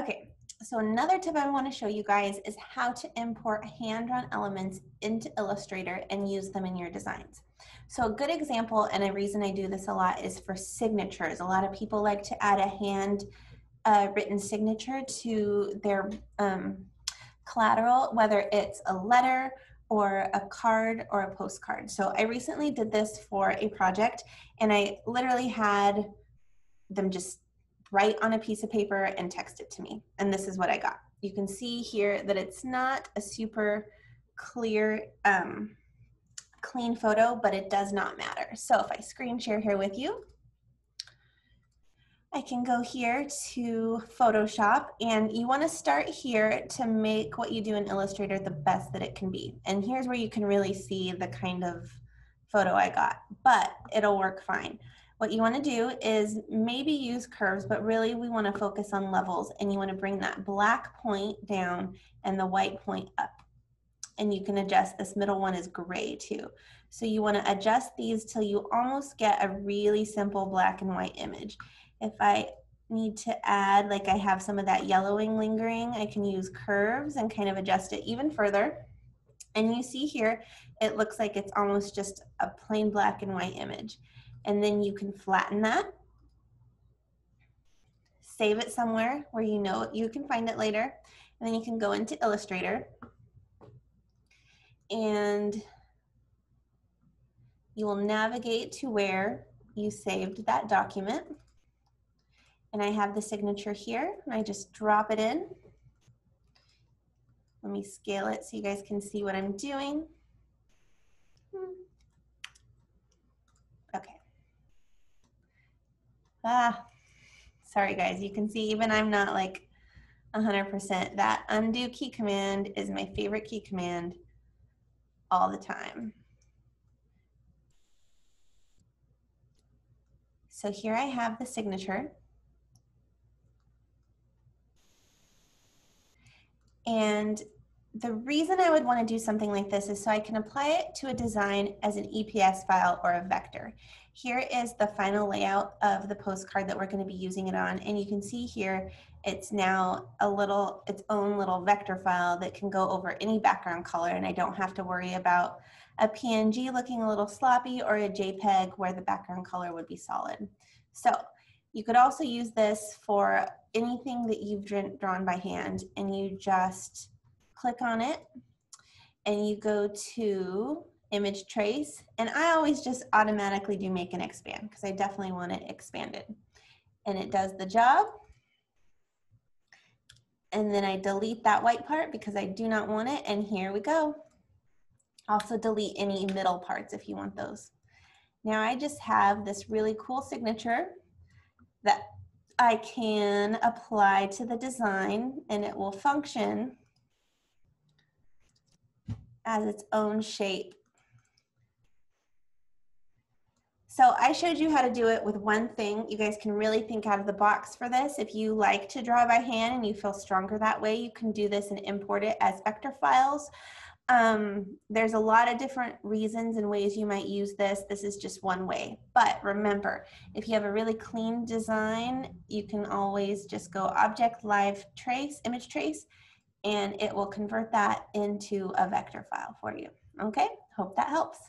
Okay, so another tip I want to show you guys is how to import hand-drawn elements into Illustrator and use them in your designs. So a good example, and a reason I do this a lot, is for signatures. A lot of people like to add a hand written signature to their collateral, whether it's a letter or a card or a postcard. So I recently did this for a project, and I literally had them just write on a piece of paper and text it to me. And this is what I got. You can see here that it's not a super clear, clean photo, but it does not matter. So if I screen share here with you, I can go here to Photoshop, and you want to start here to make what you do in Illustrator the best that it can be. And here's where you can really see the kind of photo I got, but it'll work fine. What you want to do is maybe use curves, but really we want to focus on levels, and you want to bring that black point down and the white point up. And you can adjust, this middle one is gray too. So you want to adjust these till you almost get a really simple black and white image. If I need to add, like I have some of that yellowing lingering, I can use curves and kind of adjust it even further. And you see here, it looks like it's almost just a plain black and white image. And then you can flatten that, save it somewhere where you know you can find it later, and then you can go into Illustrator, and you will navigate to where you saved that document. And I have the signature here, and I just drop it in. Let me scale it so you guys can see what I'm doing. Okay. Sorry guys, you can see even I'm not like 100%. That undo key command is my favorite key command all the time. So here I have the signature. And the reason I would want to do something like this is so I can apply it to a design as an EPS file or a vector. Here is the final layout of the postcard that we're going to be using it on, and you can see here it's now its own little vector file that can go over any background color, and I don't have to worry about a PNG looking a little sloppy or a JPEG where the background color would be solid. So you could also use this for anything that you've drawn by hand, and you just click on it and you go to image trace, and I always just automatically do make and expand because I definitely want it expanded, and it does the job. And then I delete that white part because I do not want it, and here we go. Also delete any middle parts if you want those. Now I just have this really cool signature that I can apply to the design, and it will function as its own shape. So I showed you how to do it with one thing. You guys can really think out of the box for this. If you like to draw by hand and you feel stronger that way, you can do this and import it as vector files. There's a lot of different reasons and ways you might use this. This is just one way. But remember, if you have a really clean design, you can always just go Object, Live Trace, Image Trace, and it will convert that into a vector file for you. Okay, hope that helps.